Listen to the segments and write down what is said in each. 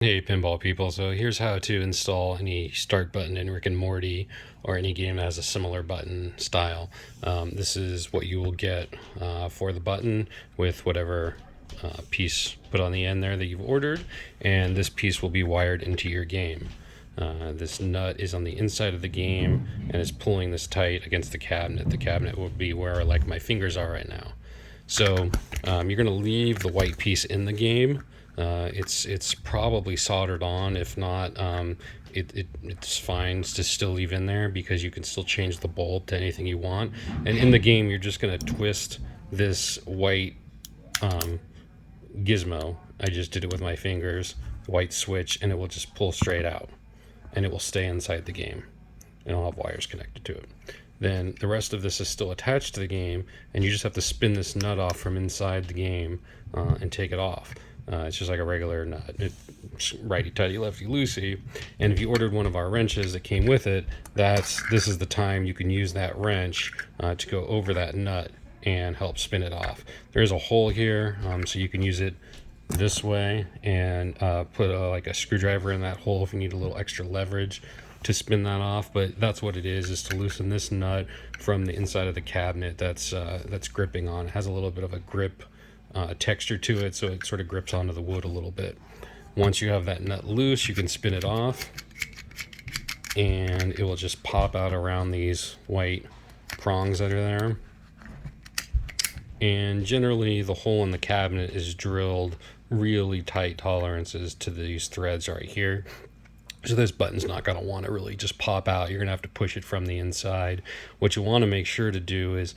Hey pinball people, so here's how to install any start button in Rick and Morty or any game that has a similar button style. This is what you will get for the button with whatever piece put on the end there that you've ordered, and this piece will be wired into your game. This nut is on the inside of the game and is pulling this tight against the cabinet. The cabinet will be where like my fingers are right now. So you're going to leave the white piece in the game. It's probably soldered on. If not, it's fine to still leave in there because you can still change the bulb to anything you want. And in the game, you're just going to twist this white gizmo. I just did it with my fingers, white switch, and it will just pull straight out. And it will stay inside the game. And I'll have wires connected to it. Then the rest of this is still attached to the game, and you just have to spin this nut off from inside the game and take it off. It's just like a regular nut. It's righty tighty, lefty loosey. And if you ordered one of our wrenches that came with it, this is the time you can use that wrench to go over that nut and help spin it off. There's a hole here, so you can use it this way and put like a screwdriver in that hole if you need a little extra leverage to spin that off. But that's what it is to loosen this nut from the inside of the cabinet that's gripping on. It has a little bit of a grip texture to it, so it sort of grips onto the wood a little bit. Once you have that nut loose, you can spin it off and it will just pop out around these white prongs that are there. And generally the hole in the cabinet is drilled really tight tolerances to these threads right here. So this button's not going to want to really just pop out. You're going to have to push it from the inside. What you want to make sure to do is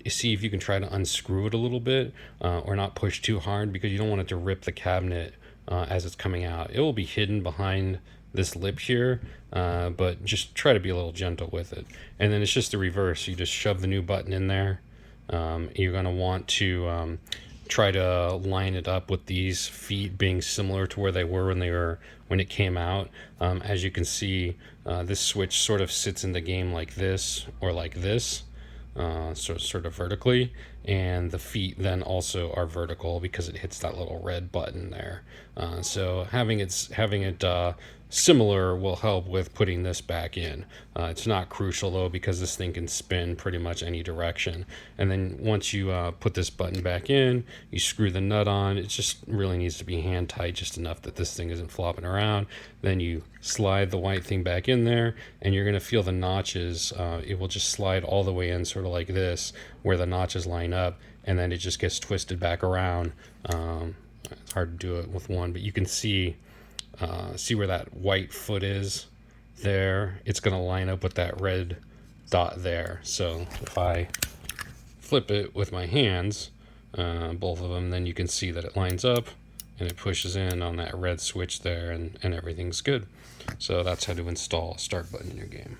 see if you can try to unscrew it a little bit or not push too hard, because you don't want it to rip the cabinet as it's coming out. It will be hidden behind this lip here, but just try to be a little gentle with it. And then it's just the reverse. You just shove the new button in there. You're going to want to try to line it up with these feet being similar to where they were when it came out. As you can see, this switch sort of sits in the game like this or like this, sort of vertically, and the feet then also are vertical because it hits that little red button there. So having it similar will help with putting this back in. It's not crucial though, because this thing can spin pretty much any direction. And then once you put this button back in, you screw the nut on. It just really needs to be hand tight, just enough that this thing isn't flopping around. Then you slide the white thing back in there, and you're going to feel the notches. It will just slide all the way in, sort of like this, where the notches line up, and then it just gets twisted back around. It's hard to do it with one, but you can see where that white foot is there. It's going to line up with that red dot there. So if I flip it with my hands, both of them, then you can see that it lines up and it pushes in on that red switch there, and everything's good. So that's how to install a start button in your game.